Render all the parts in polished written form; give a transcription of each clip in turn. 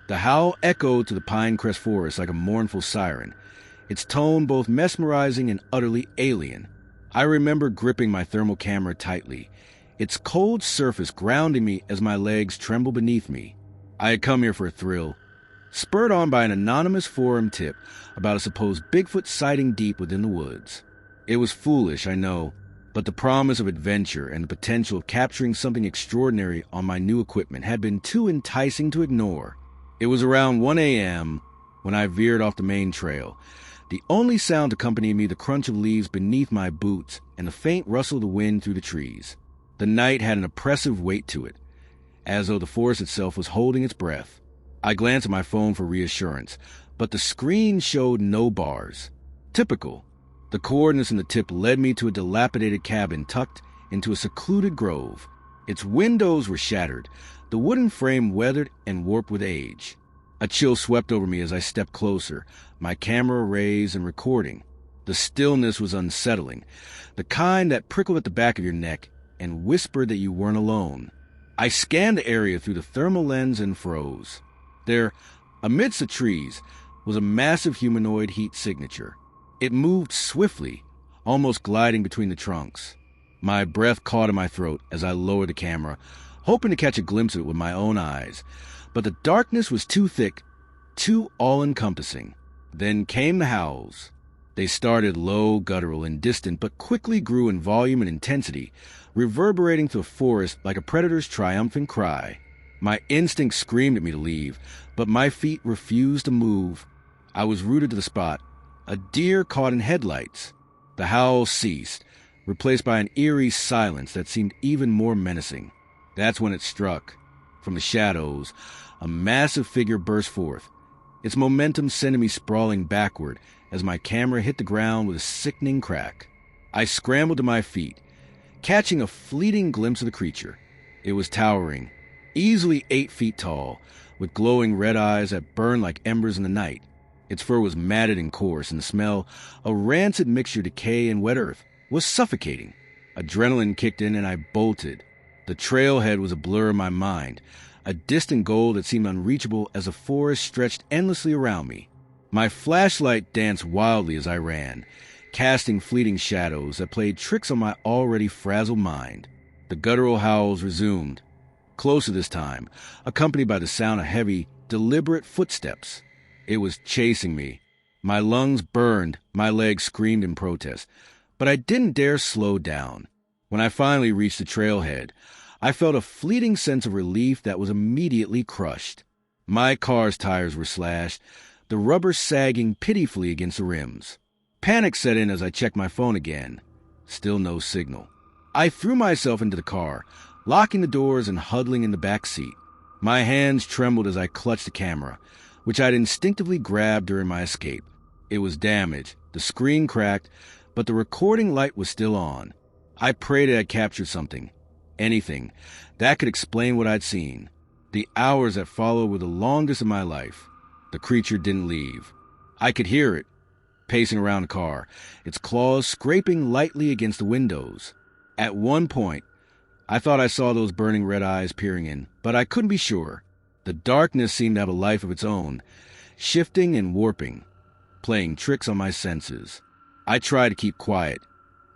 The howl echoed to the pine-crest forest like a mournful siren, its tone both mesmerizing and utterly alien. I remember gripping my thermal camera tightly, its cold surface grounding me as my legs trembled beneath me. I had come here for a thrill, spurred on by an anonymous forum tip about a supposed Bigfoot sighting deep within the woods. It was foolish, I know, but the promise of adventure and the potential of capturing something extraordinary on my new equipment had been too enticing to ignore. It was around 1 a.m. when I veered off the main trail. The only sound accompanying me the crunch of leaves beneath my boots and the faint rustle of the wind through the trees. The night had an oppressive weight to it, as though the forest itself was holding its breath. I glanced at my phone for reassurance, but the screen showed no bars. Typical. The coordinates in the tip led me to a dilapidated cabin tucked into a secluded grove. Its windows were shattered, the wooden frame weathered and warped with age. A chill swept over me as I stepped closer, my camera raised and recording. The stillness was unsettling, the kind that prickled at the back of your neck and whispered that you weren't alone. I scanned the area through the thermal lens and froze. There, amidst the trees, was a massive humanoid heat signature. It moved swiftly, almost gliding between the trunks. My breath caught in my throat as I lowered the camera, hoping to catch a glimpse of it with my own eyes. But the darkness was too thick, too all-encompassing. Then came the howls. They started low, guttural, and distant, but quickly grew in volume and intensity, reverberating through the forest like a predator's triumphant cry. My instincts screamed at me to leave, but my feet refused to move. I was rooted to the spot, a deer caught in headlights. The howl ceased, replaced by an eerie silence that seemed even more menacing. That's when it struck. From the shadows, a massive figure burst forth, its momentum sending me sprawling backward as my camera hit the ground with a sickening crack. I scrambled to my feet, catching a fleeting glimpse of the creature. It was towering, easily 8 feet tall, with glowing red eyes that burned like embers in the night. Its fur was matted and coarse, and the smell, a rancid mixture of decay and wet earth, was suffocating. Adrenaline kicked in and I bolted. The trailhead was a blur in my mind, a distant goal that seemed unreachable as the forest stretched endlessly around me. My flashlight danced wildly as I ran, casting fleeting shadows that played tricks on my already frazzled mind. The guttural howls resumed, closer this time, accompanied by the sound of heavy, deliberate footsteps. It was chasing me. My lungs burned, my legs screamed in protest, but I didn't dare slow down. When I finally reached the trailhead, I felt a fleeting sense of relief that was immediately crushed. My car's tires were slashed, the rubber sagging pitifully against the rims. Panic set in as I checked my phone again. Still no signal. I threw myself into the car, locking the doors and huddling in the back seat. My hands trembled as I clutched the camera, which I'd instinctively grabbed during my escape. It was damaged, the screen cracked, but the recording light was still on. I prayed it had captured something, anything, that could explain what I'd seen. The hours that followed were the longest of my life. The creature didn't leave. I could hear it, pacing around the car, its claws scraping lightly against the windows. At one point, I thought I saw those burning red eyes peering in, but I couldn't be sure. The darkness seemed to have a life of its own, shifting and warping, playing tricks on my senses. I tried to keep quiet,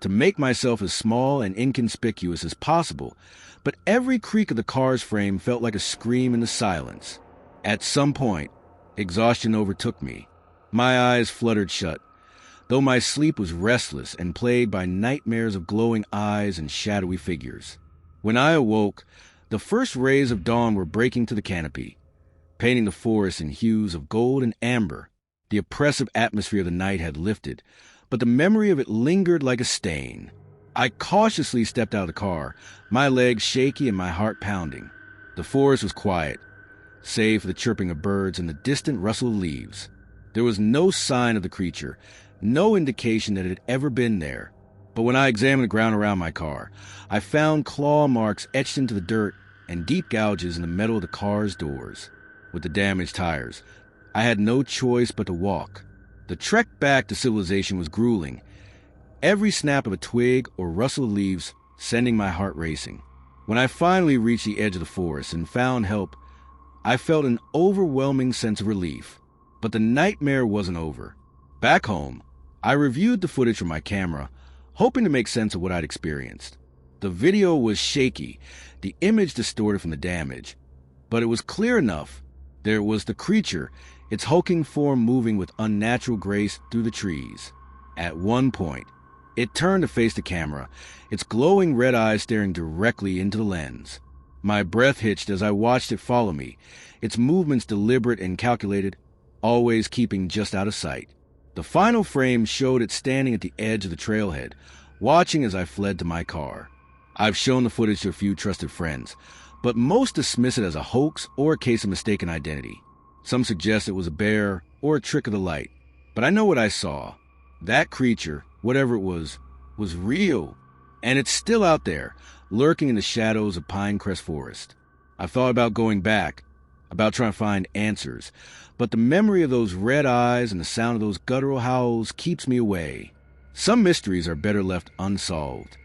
to make myself as small and inconspicuous as possible, but every creak of the car's frame felt like a scream in the silence. At some point, exhaustion overtook me. My eyes fluttered shut, though my sleep was restless and plagued by nightmares of glowing eyes and shadowy figures. When I awoke, the first rays of dawn were breaking to the canopy, painting the forest in hues of gold and amber. The oppressive atmosphere of the night had lifted, but the memory of it lingered like a stain. I cautiously stepped out of the car, my legs shaky and my heart pounding. The forest was quiet, save for the chirping of birds and the distant rustle of leaves. There was no sign of the creature, no indication that it had ever been there. But when I examined the ground around my car, I found claw marks etched into the dirt and deep gouges in the metal of the car's doors. With the damaged tires, I had no choice but to walk. The trek back to civilization was grueling, every snap of a twig or rustle of leaves sending my heart racing. When I finally reached the edge of the forest and found help, I felt an overwhelming sense of relief. But the nightmare wasn't over. Back home, I reviewed the footage from my camera, hoping to make sense of what I'd experienced. The video was shaky, the image distorted from the damage, but it was clear enough. There was the creature, its hulking form moving with unnatural grace through the trees. At one point, it turned to face the camera, its glowing red eyes staring directly into the lens. My breath hitched as I watched it follow me, its movements deliberate and calculated, always keeping just out of sight. The final frame showed it standing at the edge of the trailhead, watching as I fled to my car. I've shown the footage to a few trusted friends, but most dismiss it as a hoax or a case of mistaken identity. Some suggest it was a bear or a trick of the light. But I know what I saw. That creature, whatever it was real. And it's still out there, lurking in the shadows of Pinecrest Forest. I've thought about going back, about trying to find answers, but the memory of those red eyes and the sound of those guttural howls keeps me away. Some mysteries are better left unsolved.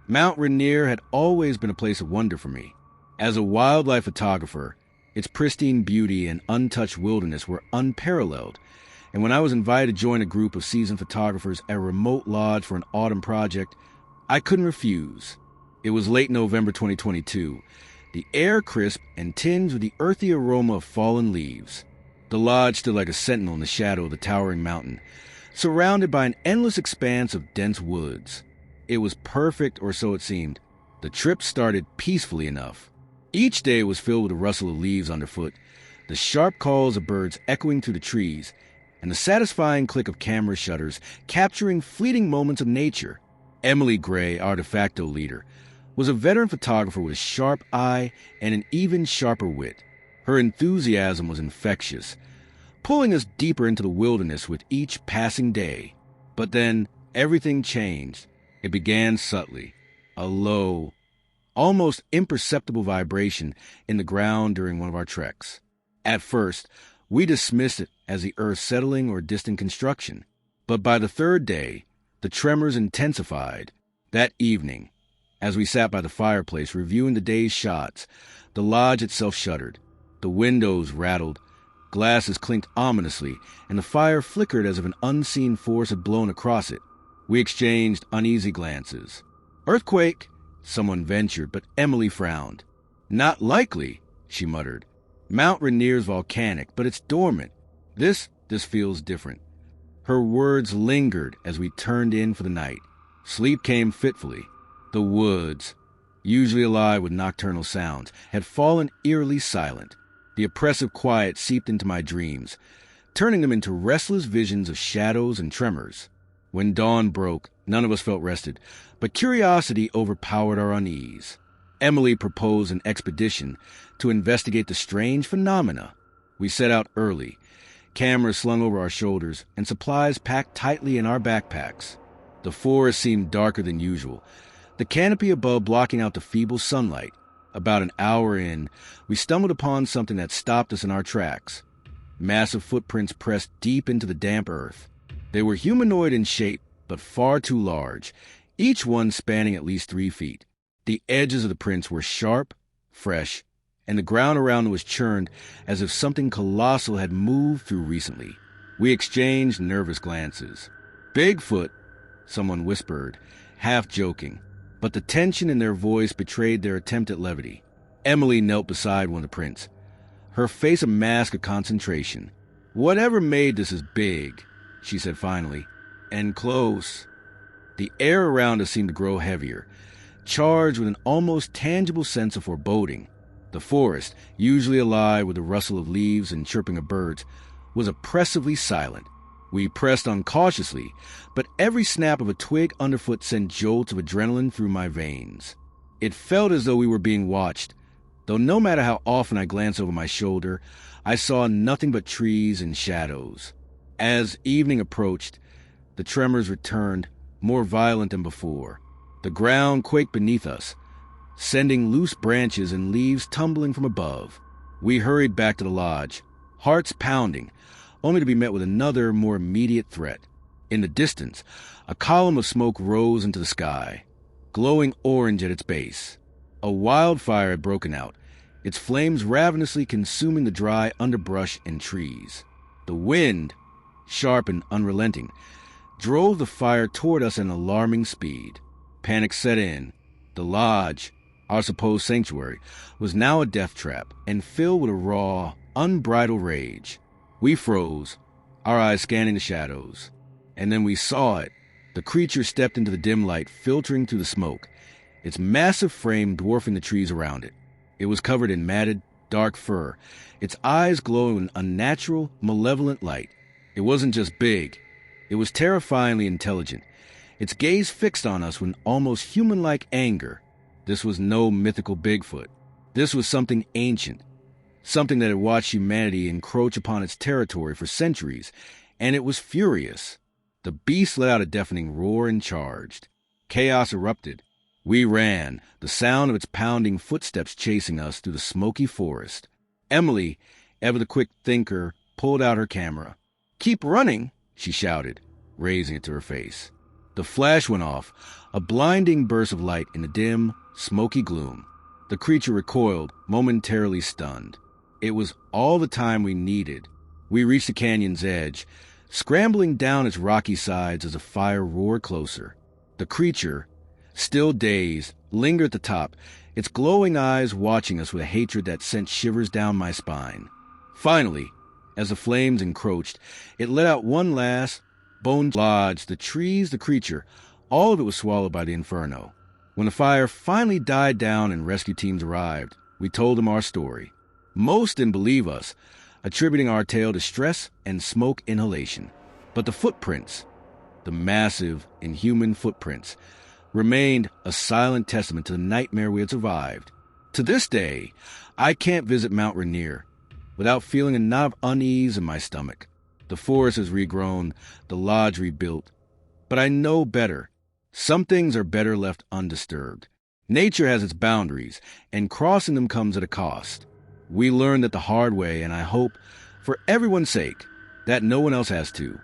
Mount Rainier had always been a place of wonder for me. As a wildlife photographer, its pristine beauty and untouched wilderness were unparalleled, and when I was invited to join a group of seasoned photographers at a remote lodge for an autumn project, I couldn't refuse. It was late November 2022, the air crisp and tinged with the earthy aroma of fallen leaves. The lodge stood like a sentinel in the shadow of the towering mountain, surrounded by an endless expanse of dense woods. It was perfect, or so it seemed. The trip started peacefully enough. Each day was filled with the rustle of leaves underfoot, the sharp calls of birds echoing through the trees, and the satisfying click of camera shutters capturing fleeting moments of nature. Emily Gray, our de facto leader, was a veteran photographer with a sharp eye and an even sharper wit. Her enthusiasm was infectious, pulling us deeper into the wilderness with each passing day. But then everything changed. It began subtly, a low, almost imperceptible vibration in the ground during one of our treks. At first, we dismissed it as the earth settling or distant construction. But by the third day, the tremors intensified. That evening, as we sat by the fireplace reviewing the day's shots, the lodge itself shuddered. The windows rattled, glasses clinked ominously, and the fire flickered as if an unseen force had blown across it. We exchanged uneasy glances. "Earthquake," someone ventured, but Emily frowned. "Not likely," she muttered. "Mount Rainier's volcanic, but it's dormant. This feels different." Her words lingered as we turned in for the night. Sleep came fitfully. The woods, usually alive with nocturnal sounds, had fallen eerily silent. The oppressive quiet seeped into my dreams, turning them into restless visions of shadows and tremors. When dawn broke, none of us felt rested, but curiosity overpowered our unease. Emily proposed an expedition to investigate the strange phenomena. We set out early, cameras slung over our shoulders and supplies packed tightly in our backpacks. The forest seemed darker than usual, the canopy above blocking out the feeble sunlight. About an hour in, we stumbled upon something that stopped us in our tracks. Massive footprints pressed deep into the damp earth. They were humanoid in shape, but far too large, each one spanning at least 3 feet. The edges of the prints were sharp, fresh, and the ground around them was churned as if something colossal had moved through recently. We exchanged nervous glances. "Bigfoot," someone whispered, half joking, but the tension in their voice betrayed their attempt at levity. Emily knelt beside one of the prints, her face a mask of concentration. "Whatever made this is big," she said finally, "and close." The air around us seemed to grow heavier, charged with an almost tangible sense of foreboding. The forest, usually alive with the rustle of leaves and chirping of birds, was oppressively silent. We pressed on cautiously, but every snap of a twig underfoot sent jolts of adrenaline through my veins. It felt as though we were being watched, though no matter how often I glanced over my shoulder, I saw nothing but trees and shadows. As evening approached, the tremors returned, more violent than before. The ground quaked beneath us, sending loose branches and leaves tumbling from above. We hurried back to the lodge, hearts pounding, only to be met with another, more immediate threat. In the distance, a column of smoke rose into the sky, glowing orange at its base. A wildfire had broken out, its flames ravenously consuming the dry underbrush and trees. The wind, sharp and unrelenting, drove the fire toward us at an alarming speed. Panic set in. The lodge, our supposed sanctuary, was now a death trap and filled with a raw, unbridled rage. We froze, our eyes scanning the shadows. And then we saw it. The creature stepped into the dim light filtering through the smoke, its massive frame dwarfing the trees around it. It was covered in matted, dark fur, its eyes glowing with an unnatural, malevolent light. It wasn't just big. It was terrifyingly intelligent, its gaze fixed on us with an almost human-like anger. This was no mythical Bigfoot. This was something ancient, something that had watched humanity encroach upon its territory for centuries, and it was furious. The beast let out a deafening roar and charged. Chaos erupted. We ran, the sound of its pounding footsteps chasing us through the smoky forest. Emily, ever the quick thinker, pulled out her camera. "Keep running," she shouted, raising it to her face. The flash went off, a blinding burst of light in the dim, smoky gloom. The creature recoiled, momentarily stunned. It was all the time we needed. We reached the canyon's edge, scrambling down its rocky sides as the fire roared closer. The creature, still dazed, lingered at the top, its glowing eyes watching us with a hatred that sent shivers down my spine. Finally, as the flames encroached, it let out one last, bone lodge, the trees, the creature, all of it was swallowed by the inferno. When the fire finally died down and rescue teams arrived, we told them our story. Most didn't believe us, attributing our tale to stress and smoke inhalation. But the footprints, the massive, inhuman footprints, remained a silent testament to the nightmare we had survived. To this day, I can't visit Mount Rainier without feeling a knot of unease in my stomach. The forest has regrown, the lodge rebuilt. But I know better. Some things are better left undisturbed. Nature has its boundaries, and crossing them comes at a cost. We learned that the hard way, and I hope, for everyone's sake, that no one else has to.